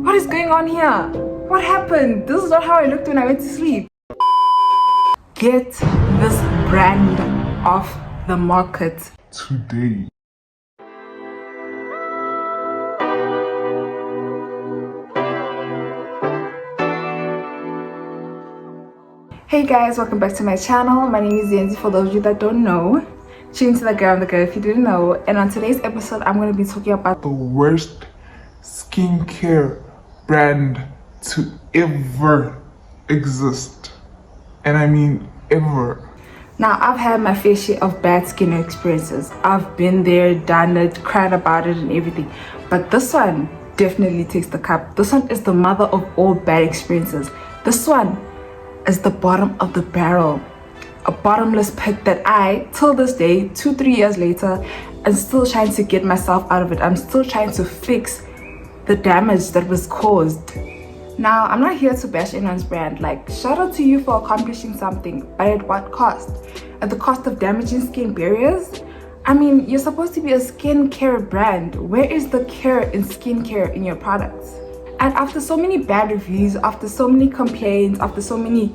What is going on here? What happened? This is not how I looked when I went to sleep. Get this brand off the market today. Hey guys, welcome back to my channel. My name is Zenzi, for those of you that don't know. Tune to the girl if you didn't know. And on today's episode, I'm going to be talking about the worst skincare brand to ever exist. And I mean ever. Now, I've had my fair share of bad skin experiences. I've been there, done it, cried about it and everything. But this one definitely takes the cup. This one is the mother of all bad experiences. This one is the bottom of the barrel. A bottomless pit that I, till this day, 2-3 years later, am still trying to get myself out of it. I'm still trying to fix the damage that was caused. Now, I'm not here to bash anyone's brand. Like, shout out to you for accomplishing something, but at what cost? At the cost of damaging skin barriers? I mean, you're supposed to be a skincare brand. Where is the care in skincare in your products? And after so many bad reviews, after so many complaints, after so many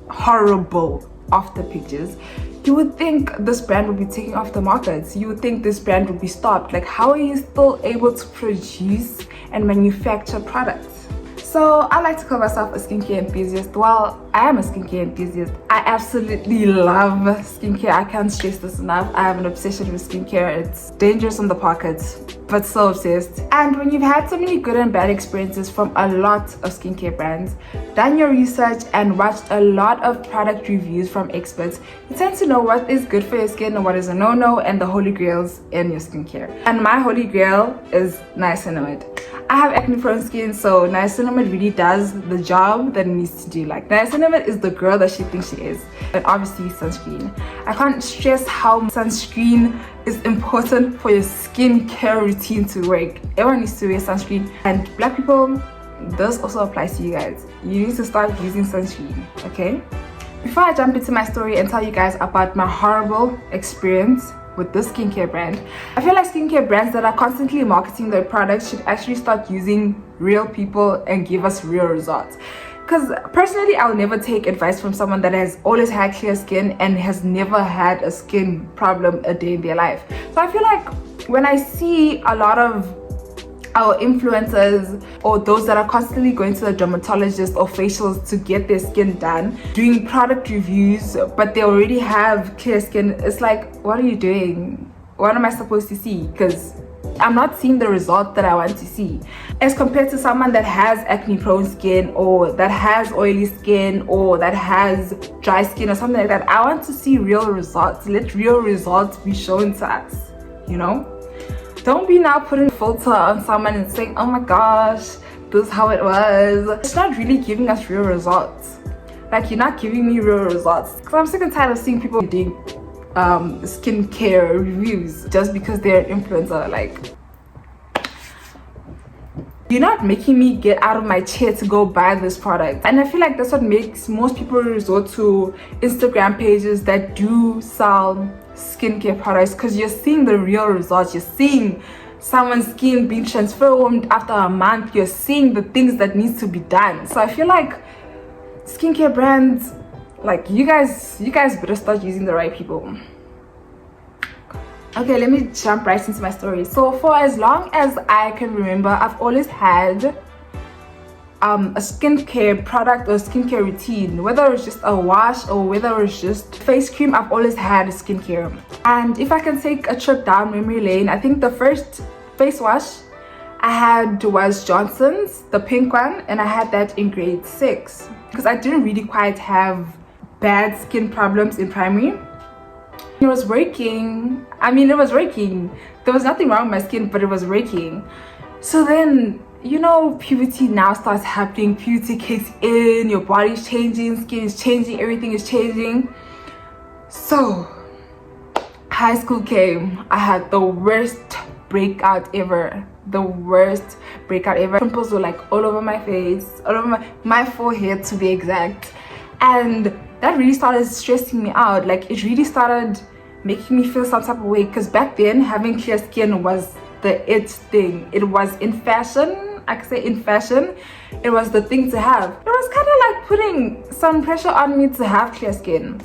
horrible after pictures, you would think this brand would be taken off the market. You would think this brand would be stopped. Like, how are you still able to produce and manufacture products? So I like to call myself a skincare enthusiast. Well, I am a skincare enthusiast. I absolutely love skincare. I can't stress this enough. I have an obsession with skincare. It's dangerous on the pocket, but so obsessed. And when you've had so many good and bad experiences from a lot of skincare brands, done your research and watched a lot of product reviews from experts, you tend to know what is good for your skin and what is a no-no, and the holy grails in your skincare. And my holy grail is niacinamide. I have acne prone skin, so niacinamide really does the job that it needs to do. Like, niacinamide is the girl that she thinks she is. And obviously sunscreen. I can't stress how sunscreen is important for your skincare routine to work. Everyone needs to wear sunscreen, and black people, this also applies to you guys. You need to start using sunscreen, okay? Before I jump into my story and tell you guys about my horrible experience with this skincare brand, I feel like skincare brands that are constantly marketing their products should actually start using real people and give us real results. Because personally, I'll never take advice from someone that has always had clear skin and has never had a skin problem a day in their life. So I feel like when I see a lot of our influencers or those that are constantly going to the dermatologist or facials to get their skin done, doing product reviews, but they already have clear skin, it's like, what are you doing? What am I supposed to see? Because I'm not seeing the result that I want to see. As compared to someone that has acne prone skin, or that has oily skin, or that has dry skin or something like that, I want to see real results. Let real results be shown to us, you know? Don't be now putting a filter on someone and saying, oh my gosh, this is how it was. It's not really giving us real results. Like, you're not giving me real results. Because I'm sick and tired of seeing people doing skincare reviews just because they're an influencer. Like, you're not making me get out of my chair to go buy this product. And I feel like that's what makes most people resort to Instagram pages that do sell skincare products, because you're seeing the real results. You're seeing someone's skin being transformed after a month. You're seeing the things that needs to be done. So I feel like skincare brands, like, you guys better start using the right people. Okay, let me jump right into my story. So for as long as I can remember, I've always had a skincare product or skincare routine. Whether it's just a wash or whether it's just face cream, I've always had skincare. And if I can take a trip down memory lane, I think the first face wash I had was Johnson's, the pink one, and I had that in grade 6 because I didn't really quite have bad skin problems in primary. It was working. I mean, it was working. There was nothing wrong with my skin, but it was working. So then, you know, puberty now starts happening. Puberty kicks in, your body's changing, skin is changing, everything is changing. So high school came. I had the worst breakout ever. The worst breakout ever. Pimples were like all over my face, all over my forehead to be exact. And that really started stressing me out. Like, it really started making me feel some type of way, because back then having clear skin was the it thing. It was in fashion. I could say in fashion, it was the thing to have. It was kind of like putting some pressure on me to have clear skin.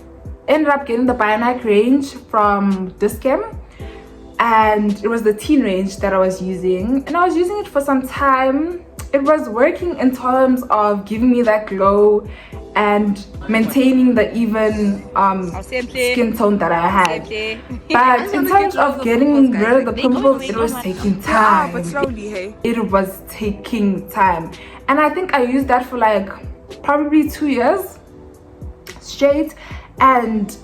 Ended up getting the Bionic range from Discam, and it was the teen range that I was using, and I was using it for some time. It was working in terms of giving me that glow and maintaining the even skin tone that I had. But in terms of getting rid of the pimples, it was taking time. It was taking time. And I think I used that for like probably 2 years straight, and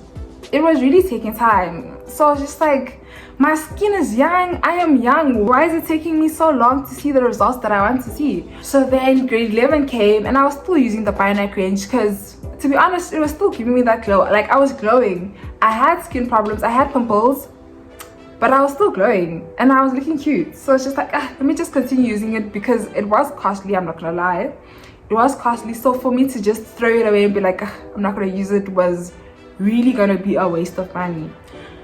it was really taking time. So I was just like, my skin is young, I am young, why is it taking me so long to see the results that I want to see? So then grade 11 came, and I was still using the Bionic range because, to be honest, it was still giving me that glow. Like, I was glowing. I had skin problems, I had pimples, but I was still glowing and I was looking cute. So it's just like, let me just continue using it, because it was costly, I'm not gonna lie. It was costly, so for me to just throw it away and be like, I'm not gonna use it, was really gonna be a waste of money.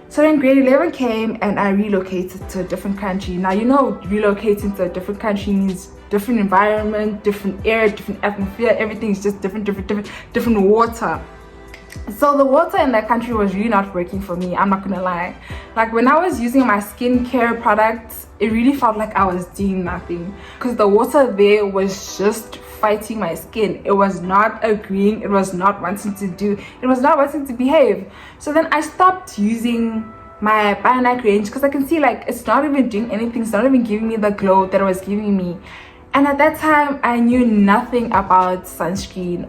So then grade 11 came, and I relocated to a different country. Now, you know, relocating to a different country means different environment, different air, different atmosphere. Everything's just different water. So the water in that country was really not working for me, I'm not gonna lie. Like, when I was using my skincare products, it really felt like I was doing nothing, because the water there was just fighting my skin. It was not agreeing, it was not wanting to do, it was not wanting to behave. So then I stopped using my Bionic range, because I can see like it's not even doing anything, it's not even giving me the glow that it was giving me. And at that time, I knew nothing about sunscreen.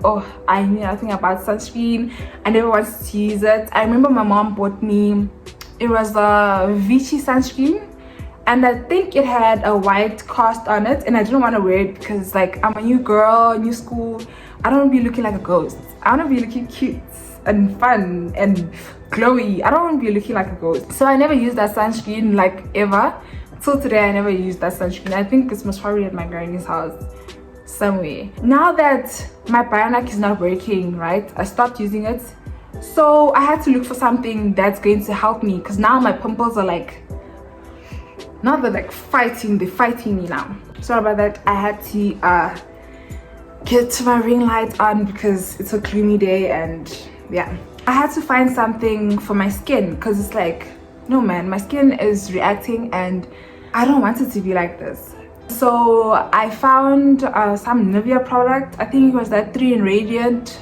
I knew nothing about sunscreen. I never wanted to use it. I remember my mom bought me, it was a Vichy sunscreen, and I think it had a white cast on it, and I didn't want to wear it because, like, I'm a new girl, new school. I don't want to be looking like a ghost. I want to be looking cute and fun and glowy. I don't want to be looking like a ghost. So I never used that sunscreen, like, ever. Till today, I never used that sunscreen. I think it's most probably at my granny's house somewhere. Now that my Bionic is not working, right, I stopped using it. So I had to look for something that's going to help me, because now my pimples are like, now they're like fighting, they're fighting me now. Sorry about that. I had to get my ring light on because it's a gloomy day, and yeah, I had to find something for my skin, because it's like, no man, my skin is reacting and I don't want it to be like this. So I found some Nivea product. I think it was that 3 in Radiant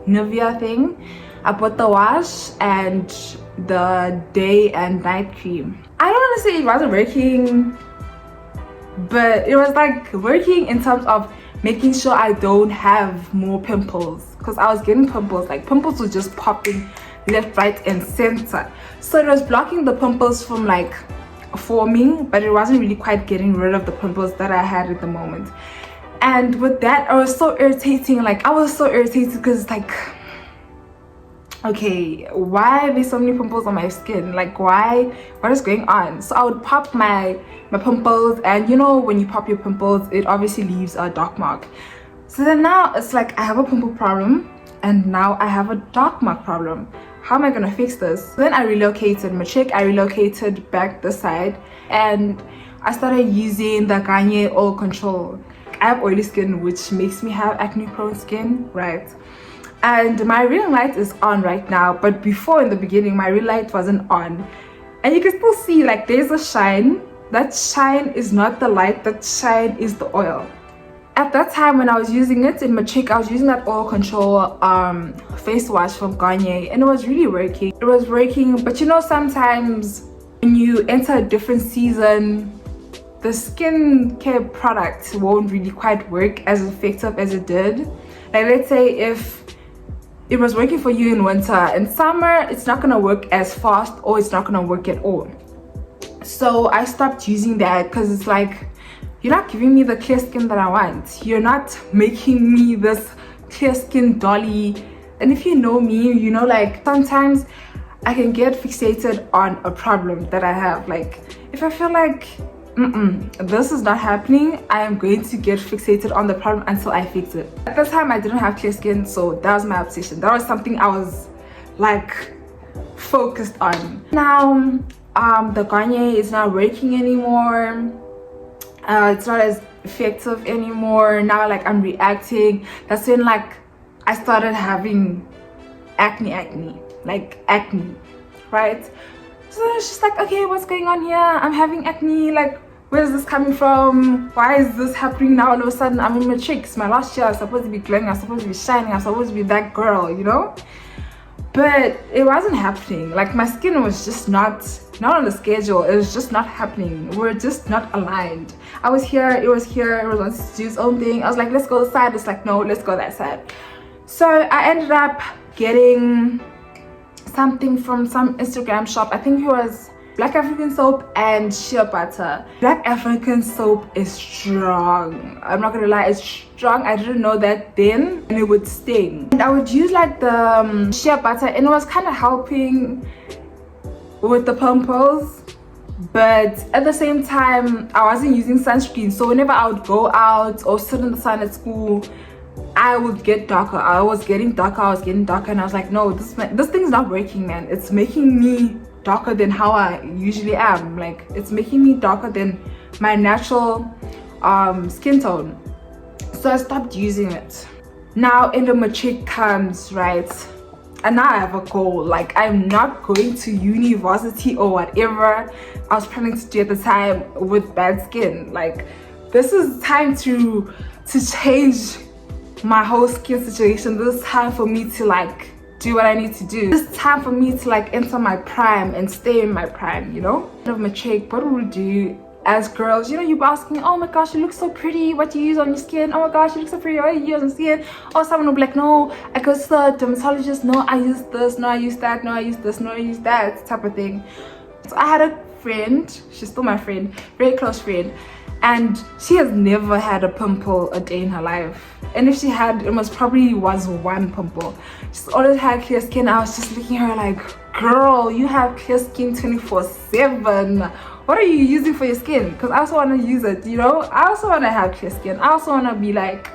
Nivea thing. I bought the wash and the day and night cream. I don't want to say it wasn't working, but it was like working in terms of making sure I don't have more pimples, because I was getting pimples, like pimples were just popping left, right and center. So it was blocking the pimples from like forming, but it wasn't really quite getting rid of the pimples that I had at the moment. And with that, I was so irritating. Like, I was so irritated because, like, okay, why are there so many pimples on my skin? Like, why? What is going on? So I would pop my pimples, and you know, when you pop your pimples, it obviously leaves a dark mark. So then now it's like I have a pimple problem, and now I have a dark mark problem. How am I gonna fix this? So then I relocated Matric, I relocated back this side, and I started using the Garnier Oil Control. I have oily skin, which makes me have acne prone skin, right? And my ring light is on right now, but before, in the beginning, my ring light wasn't on, and you can still see like there's a shine. That shine is not the light, that shine is the oil. At that time when I was using it in Matric, I was using that oil control face wash from Garnier, and it was really working. It was working, but you know, sometimes when you enter a different season, the skincare products won't really quite work as effective as it did. Like, let's say if it was working for you in winter, in summer it's not gonna work as fast, or it's not gonna work at all. So I stopped using that, because it's like, you're not giving me the clear skin that I want. You're not making me this clear skin dolly. And if you know me, you know, like, sometimes I can get fixated on a problem that I have. Like, if I feel like this is not happening, I am going to get fixated on the problem until I fix it. At that time, I didn't have clear skin, so that was my obsession. That was something I was like focused on. Now the Garnier is not working anymore. It's not as effective anymore. Now like I'm reacting. That's when like I started having acne, right? So it's just like, okay, what's going on here? I'm having acne. Like, where's this coming from? Why is this happening now? All of a sudden, I'm in my chicks. My last year, I was supposed to be glowing. I was supposed to be shining. I was supposed to be that girl, you know? But it wasn't happening. Like, my skin was just not on the schedule. It was just not happening. We're just not aligned. I was here. It was here. It was on to do its own thing. I was like, let's go this side. It's like, no, let's go that side. So I ended up getting something from some Instagram shop. I think it was Black African soap and shea butter. Black African soap is strong. I'm not gonna lie, it's strong. I didn't know that then, and it would sting. And I would use like the shea butter, and it was kind of helping with the pimples, but at the same time I wasn't using sunscreen. So whenever I would go out or sit in the sun at school, I would get darker. I was getting darker, and I was like, no, this thing's not working, man. It's making me darker than how I usually am. Like, it's making me darker than my natural skin tone. So I stopped using it. Now end of matric comes, right? And now I have a goal. Like, I'm not going to university or whatever I was planning to do at the time with bad skin. Like, this is time to change my whole skin situation. This is time for me to like do what I need to do. This is time for me to like enter my prime and stay in my prime, you know? Of my cheek, what would we do as girls? You know, you're asking, oh my gosh, you look so pretty, what do you use on your skin? Oh my gosh, you look so pretty, what do you use on your skin? Or someone will be like, no, I go to the dermatologist, no, I use this, no, I use that, no, I use this, no, I use that, type of thing. So I had a friend, she's still my friend, very close friend, and she has never had a pimple a day in her life. And if she had, it most probably was one pimple. She's always had clear skin. I was just looking at her like, girl, you have clear skin 24/7. What are you using for your skin? Because I also want to use it, you know? I also want to have clear skin. I also want to be like,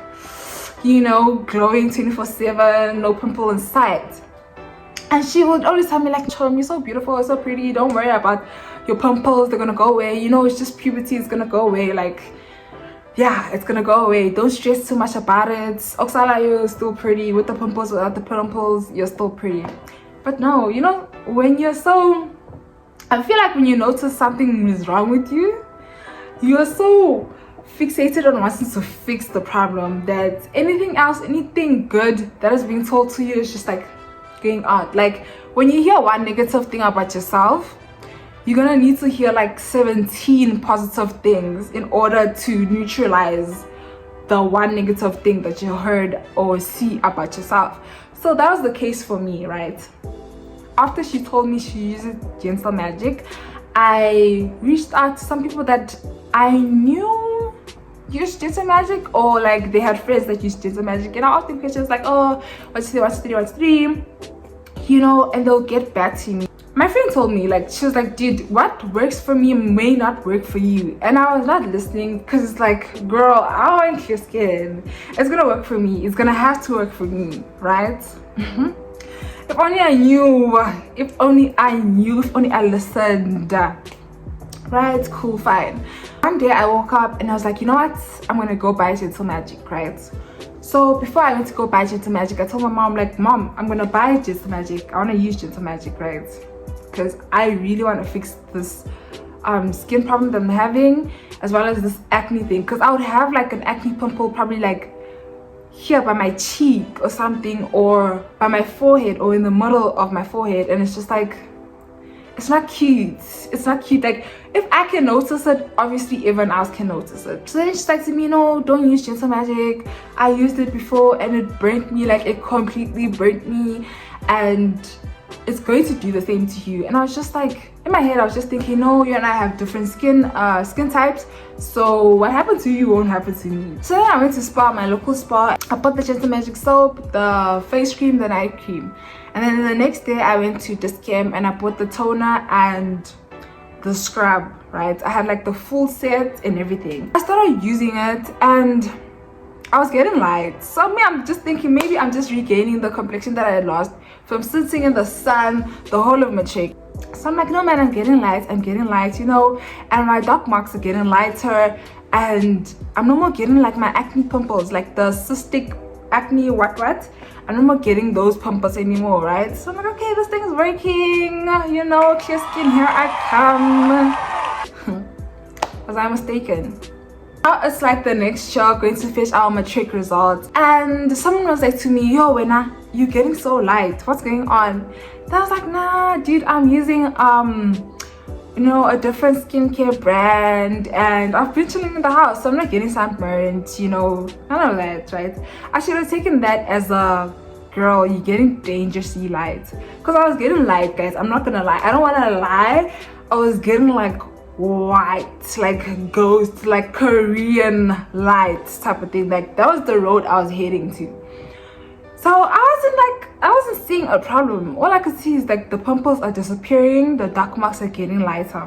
you know, glowing 24/7, no pimple in sight. And she would always tell me like, you're so beautiful, you're so pretty, don't worry about your pimples, they're gonna go away, you know, it's just puberty, it's gonna go away. Like, yeah, it's gonna go away, don't stress too much about it. Oksala, you're still pretty, with the pimples, without the pimples, you're still pretty. But no, you know, when you're so, I feel like when you notice something is wrong with you, you're so fixated on wanting to fix the problem that anything else, anything good that is being told to you is just like going out. Like, when you hear one negative thing about yourself, you're gonna need to hear like 17 positive things in order to neutralize the one negative thing that you heard or see about yourself. So that was the case for me, right? After she told me she uses Gentle Magic, I reached out to some people that I knew used Gentle Magic, or like they had friends that used Gentle Magic, and I asked them questions like, oh, what's three, you know, and they'll get back to me. My friend told me, like, she was like, dude, what works for me may not work for you. And I was not listening, because it's like, girl, I want clear skin. It's gonna work for me. It's gonna have to work for me, right? If only I knew, if only I listened. Right, cool, fine. One day I woke up and I was like, you know what? I'm gonna go buy Gentle Magic, right? So before I went to go buy Gentle Magic, I told my mom, like, Mom, I'm gonna buy Gentle Magic. I wanna use Gentle Magic, right? Because I really want to fix this skin problem that I'm having, as well as this acne thing. Because I would have like an acne pimple probably like here by my cheek or something, or by my forehead, or in the middle of my forehead, and it's just like, it's not cute. It's not cute. Like, if I can notice it, obviously everyone else can notice it. So then she's like to me, no, don't use Gentle Magic. I used it before and it burnt me. Like, it completely burnt me, and it's going to do the same to you. And I was just like, in my head I was just thinking, no, you and I have different skin types, so what happened to you won't happen to me. So then I went to spa, my local spa. I bought the Gentle Magic soap, the face cream, the night cream, and then the next day I went to Discam and I bought the toner and the scrub, right? I had like the full set and everything. I started using it and I was getting light. So me, I'm just thinking maybe I'm just regaining the complexion that I had lost from sitting in the sun the whole of my cheek. So I'm like, no man, I'm getting light, you know, and my dark marks are getting lighter, and I'm no more getting like my acne pimples, like the cystic acne what I'm no more getting those pimples anymore, right? So I'm like, okay, this thing is working, you know, clear skin, here I come. Was I mistaken? Now it's like the next year going to fetch our matric results, and someone was like to me, yo Wena, you're getting so light, what's going on? And I was like, nah dude, I'm using you know, a different skincare brand, and I've been chilling in the house, so I'm not getting sunburned, you know, none of that, right? I should have taken that as a girl, you're getting dangerously light, because I was getting light, guys. I'm not gonna lie, I don't want to lie, I was getting like white, like ghost, like Korean light type of thing. Like that was the road I was heading to. So I wasn't seeing a problem. All I could see is like the pimples are disappearing, the dark marks are getting lighter.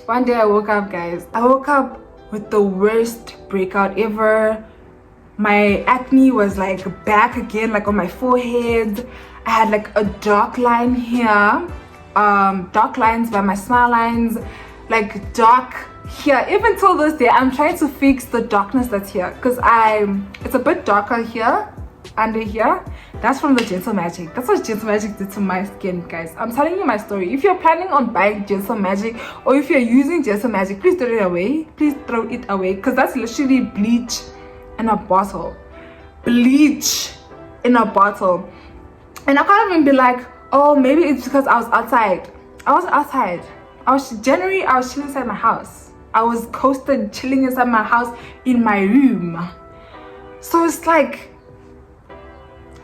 One day I woke up, guys, I woke up with the worst breakout ever. My acne was like back again, like on my forehead. I had like a dark line here, dark lines by my smile lines, like dark here. Even till this day I'm trying to fix the darkness that's here, because it's a bit darker here under here. That's from the Gentle Magic. That's what Gentle Magic did to my skin, guys. I'm telling you my story. If you're planning on buying Gentle Magic, or if you're using Gentle Magic, please throw it away. Please throw it away, because that's literally bleach in a bottle. Bleach in a bottle. And I can't even be like, oh, maybe it's because I was outside. I wasn't outside. I was chilling inside my house. I was coasted chilling inside my house in my room. So it's like,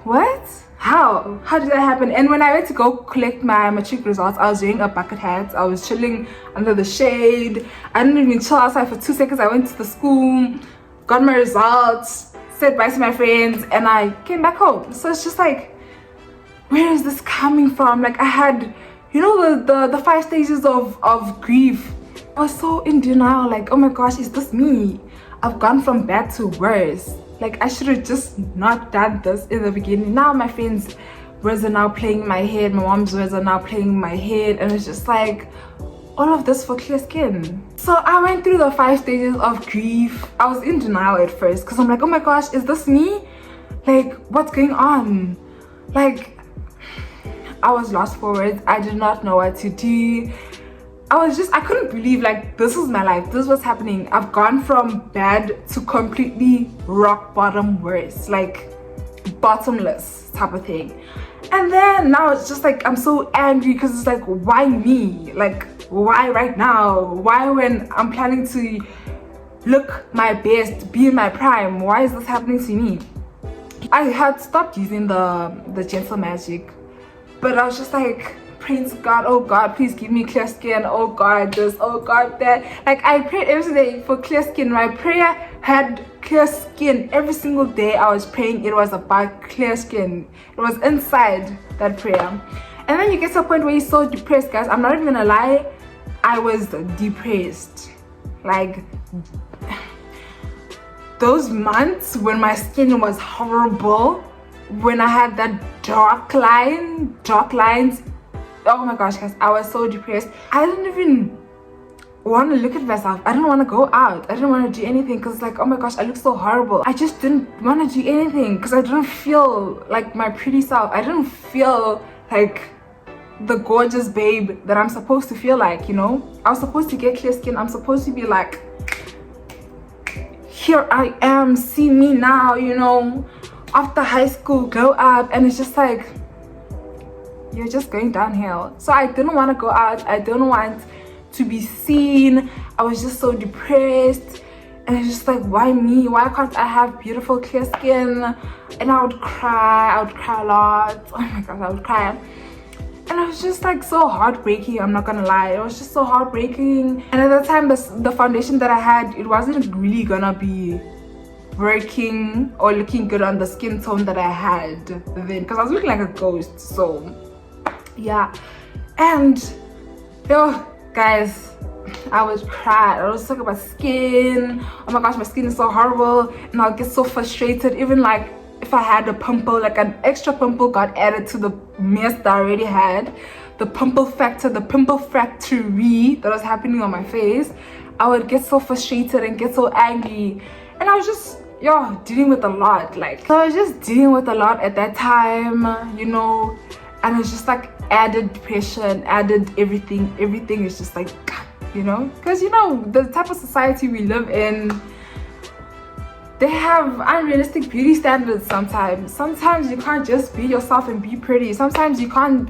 what? How did that happen? And when I went to go collect my matric results, I was wearing a bucket hat. I was chilling under the shade. I didn't even chill outside for 2 seconds. I went to the school, got my results, said bye to my friends, and I came back home. So it's just like, where is this coming from? Like I had, you know, the 5 stages of grief. I was so in denial, like, oh my gosh, is this me? I've gone from bad to worse. Like I should have just not done this in the beginning. Now my friends' words are now playing in my head, my mom's words are now playing in my head, and it's just like, all of this for clear skin. So I went through the 5 stages of grief. I was in denial at first, because I'm like, oh my gosh, is this me? Like, what's going on? Like, I was lost for words. I did not know what to do. I couldn't believe, like, this is my life, this is what's happening. I've gone from bad to completely rock bottom worse, like bottomless type of thing. And then now it's just like I'm so angry, because it's like, why me? Like, why right now? Why when I'm planning to look my best, be in my prime? Why is this happening to me? I had stopped using the Gentle Magic, but I was just like praying to God, oh God, please give me clear skin, oh God this, oh God that. Like I prayed every day for clear skin. My prayer had clear skin. Every single day I was praying, it was about clear skin. It was inside that prayer. And then you get to a point where you're so depressed, guys. I'm not even gonna lie, I was depressed. Like those months when my skin was horrible, when I had that dark lines, oh my gosh, guys, I was so depressed. I didn't even want to look at myself. I didn't want to go out. I didn't want to do anything, because like, oh my gosh, I look so horrible. I just didn't want to do anything, because I didn't feel like my pretty self. I didn't feel like the gorgeous babe that I'm supposed to feel like, you know. I was supposed to get clear skin. I'm supposed to be like, here I am, see me now, you know, after high school, grow up. And it's just like, you're just going downhill. So I didn't want to go out. I didn't want to be seen. I was just so depressed, and it's just like, why me? Why can't I have beautiful clear skin? And I would cry a lot. Oh my gosh, I would cry. And it was just like so heartbreaking, I'm not gonna lie. It was just so heartbreaking. And at that time, the foundation that I had, it wasn't really gonna be working or looking good on the skin tone that I had then, because I was looking like a ghost. So yeah. And yo guys, I was crying. I was talking about skin. Oh my gosh, my skin is so horrible. And I'll get so frustrated. Even like if I had a pimple, like an extra pimple got added to the mess that I already had, the pimple factor, the pimple factory that was happening on my face, I would get so frustrated and get so angry, and I was just dealing with a lot. Like, so I was just dealing with a lot at that time, you know, and it's just like added depression, added everything is just like, you know, because you know the type of society we live in, they have unrealistic beauty standards. Sometimes you can't just be yourself and be pretty. Sometimes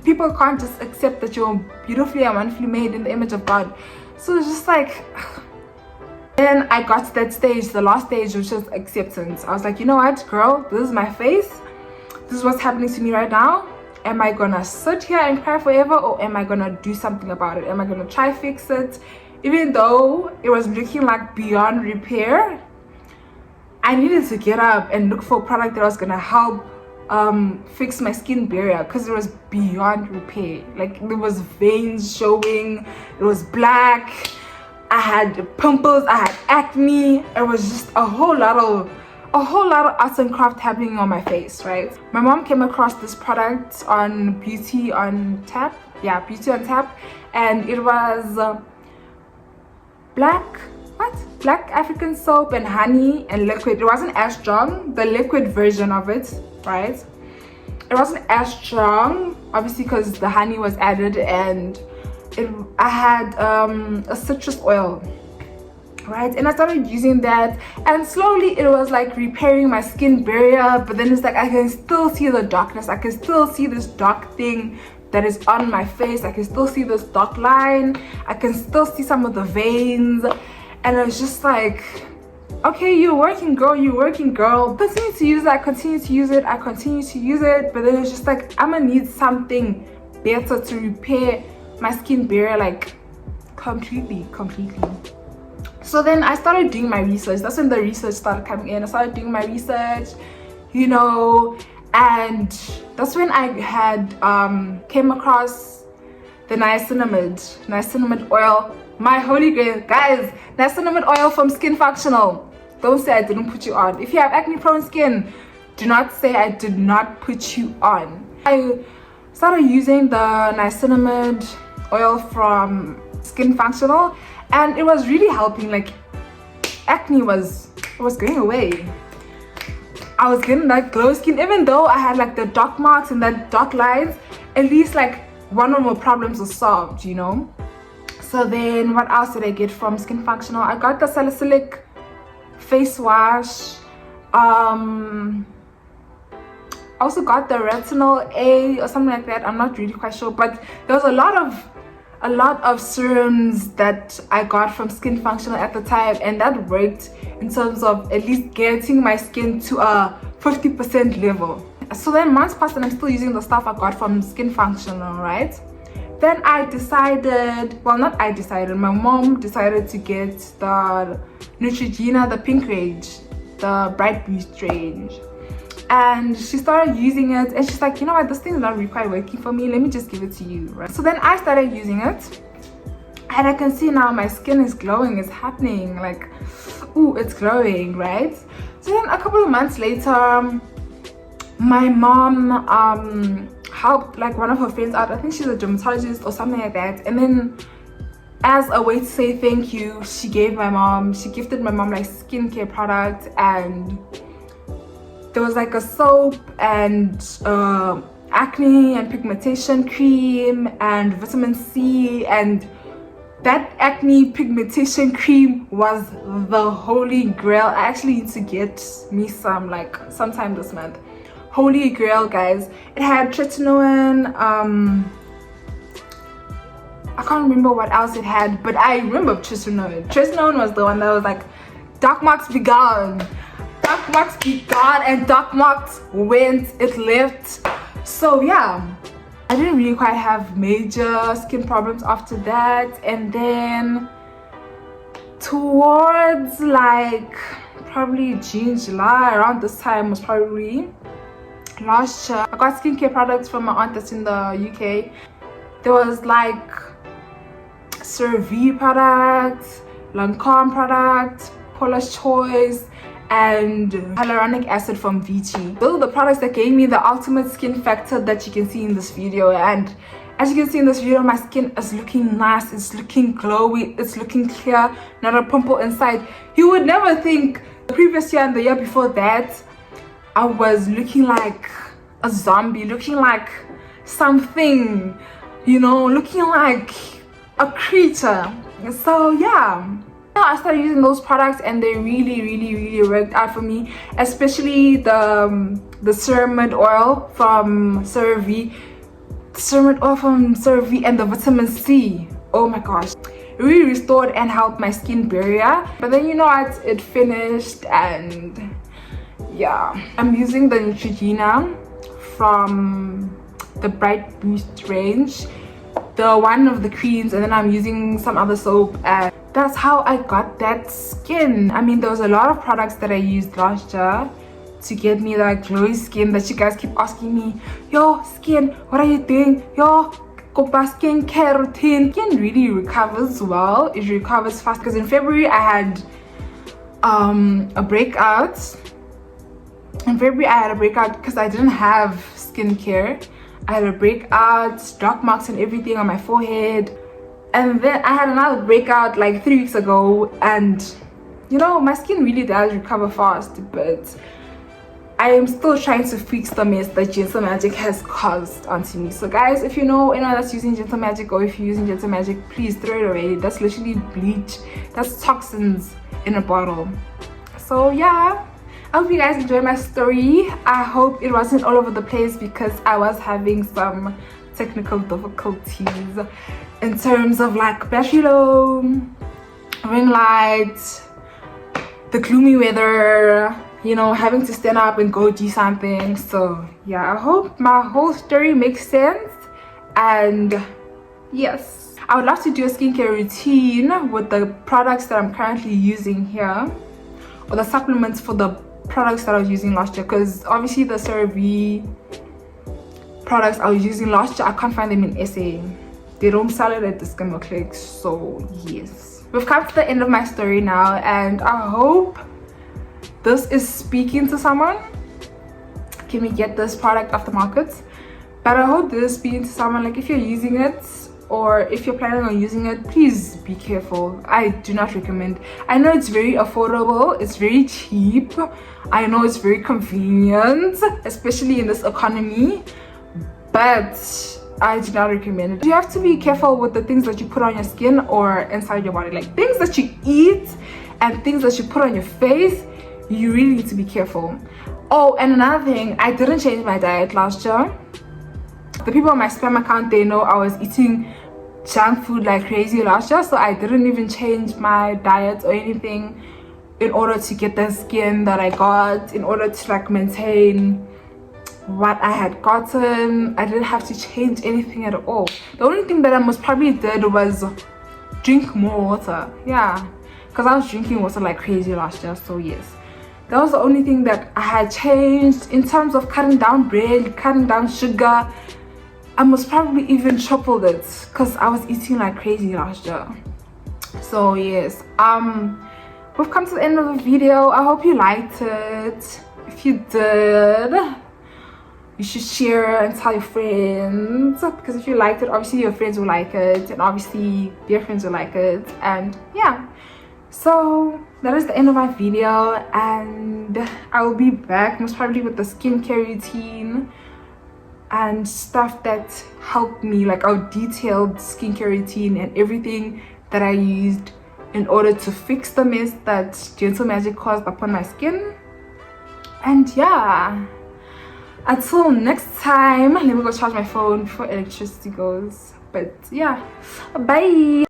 people can't just accept that you're beautifully and wonderfully made in the image of God. So it's just like, then I got to that stage, the last stage, which was acceptance. I was like, you know what, girl, this is my face, this is what's happening to me right now. Am I gonna sit here and cry forever, or am I gonna do something about it? Am I gonna try fix it? Even though it was looking like beyond repair, I needed to get up and look for a product that was gonna help fix my skin barrier, because it was beyond repair. Like, there was veins showing, it was black, I had pimples, I had acne. It was just a whole lot of arts and craft happening on my face, right? My mom came across this product on Beauty on Tap, and it was black African soap and honey and liquid. It wasn't as strong, the liquid version of it, right? It wasn't as strong, obviously, because the honey was added, and I had a citrus oil, right? And I started using that, and slowly it was like repairing my skin barrier. But then it's like I can still see the darkness, I can still see this dark thing that is on my face, I can still see this dark line, I can still see some of the veins. And I was just like, okay, you're working, girl. Continue to use it. I continue to use it. But then it's just like, I'm gonna need something better to repair my skin barrier, like completely. So then I started doing my research. That's when the research started coming in. I started doing my research, you know, and that's when I had came across the niacinamide oil. My holy grail, guys, niacinamide oil from Skin Functional. Don't say I didn't put you on. If you have acne prone skin, do not say I did not put you on. I started using the niacinamide oil from Skin Functional, and it was really helping. Like, acne was going away. I was getting that glow skin, even though I had like the dark marks and that dark lines. At least like one or more problems were solved, you know. So then what else did I get from Skin Functional? I got the salicylic face wash. I also got the retinol A or something like that. I'm not really quite sure, but there was a lot of serums that I got from Skin Functional at the time, and that worked in terms of at least getting my skin to a 50% level. So then months passed and I'm still using the stuff I got from Skin Functional, right? Then my mom decided to get the Neutrogena, the pink range, the bright boost range. And she started using it, and she's like, you know what, this thing is not really quite working for me, let me just give it to you, right? So then I started using it, and I can see now my skin is glowing, it's happening, like, ooh, it's glowing, right? So then a couple of months later, my mom helped like one of her friends out. I think she's a dermatologist or something like that, and then as a way to say thank you, she gifted my mom like skincare products, and there was like a soap and acne and pigmentation cream and vitamin C, and that acne pigmentation cream was the holy grail. I actually need to get me some like sometime this month. Holy grail, guys. It had tretinoin, I can't remember what else it had, but I remember tretinoin. Tretinoin was the one that was like, dark marks be gone. Dark marks be gone, and dark marks went, it left. So yeah, I didn't really quite have major skin problems after that. And then towards like probably June, July, around this time was probably last year, I got skincare products from my aunt that's in the UK. There was like CeraVe products, Lancome products, Paula's Choice, and hyaluronic acid from Vichy. Those are the products that gave me the ultimate skin factor that you can see in this video, and As you can see in this video, my skin is looking nice, it's looking glowy, it's looking clear, not a pimple inside. You would never think the previous year and the year before that I was looking like a zombie, looking like something, you know, looking like a creature. So yeah, I started using those products and they really worked out for me, especially the ceramide oil from CeraVe, and the vitamin C. Oh my gosh, it really restored and helped my skin barrier. But then, you know what, it finished, and yeah, I'm using the Neutrogena from the Bright Boost range, the one of the creams, and then I'm using some other soap, and that's how I got that skin. I mean, there was a lot of products that I used last year to get me that glowy skin that you guys keep asking me, yo skin, what are you doing, yo skin care routine. Skin really recovers well, it recovers fast, because in February I had a breakout. In February I had a breakout because I didn't have skincare. I had a breakout, dark marks and everything on my forehead, and then I had another breakout like 3 weeks ago, and you know, my skin really does recover fast, but I am still trying to fix the mess that Gentle Magic has caused onto me. So guys, if you know anyone that's using Gentle Magic, or if you're using Gentle Magic, please throw it away. That's literally bleach, that's toxins in a bottle. So yeah, I hope you guys enjoyed my story. I hope it wasn't all over the place, because I was having some technical difficulties in terms of like battery low, ring light, the gloomy weather, you know, having to stand up and go do something. So yeah, I hope my whole story makes sense. And yes, I would love to do a skincare routine with the products that I'm currently using here, or the supplements for the products that I was using last year, because obviously the CeraVe products I was using last year, I can't find them in SA. They don't sell it at the Skimmer Clicks. So yes, we've come to the end of my story now, and I hope this is speaking to someone. Can we get this product off the market? But I hope this is speaking to someone. Like, if you're using it, or if you're planning on using it, please be careful. I do not recommend. I know it's very affordable, it's very cheap, I know it's very convenient, especially in this economy, but I do not recommend it. You have to be careful with the things that you put on your skin or inside your body, like things that you eat and things that you put on your face. You really need to be careful. Oh, and another thing, I didn't change my diet last year. The people on my spam account, they know I was eating junk food like crazy last year, so I didn't even change my diet or anything in order to get the skin that I got, in order to like maintain what I had gotten. I didn't have to change anything at all. The only thing that I most probably did was drink more water. Yeah, because I was drinking water like crazy last year. So yes, that was the only thing that I had changed. In terms of cutting down bread, cutting down sugar, I most probably even tripled it, because I was eating like crazy last year. So yes, we've come to the end of the video. I hope you liked it. If you did, you should share and tell your friends, because if you liked it, obviously your friends will like it, and obviously their friends will like it. And yeah, so that is the end of my video, and I will be back most probably with the skincare routine and stuff that helped me, like our detailed skincare routine and everything that I used in order to fix the mess that Gentle Magic caused upon my skin. And yeah, until next time, let me go charge my phone before electricity goes. But yeah, bye.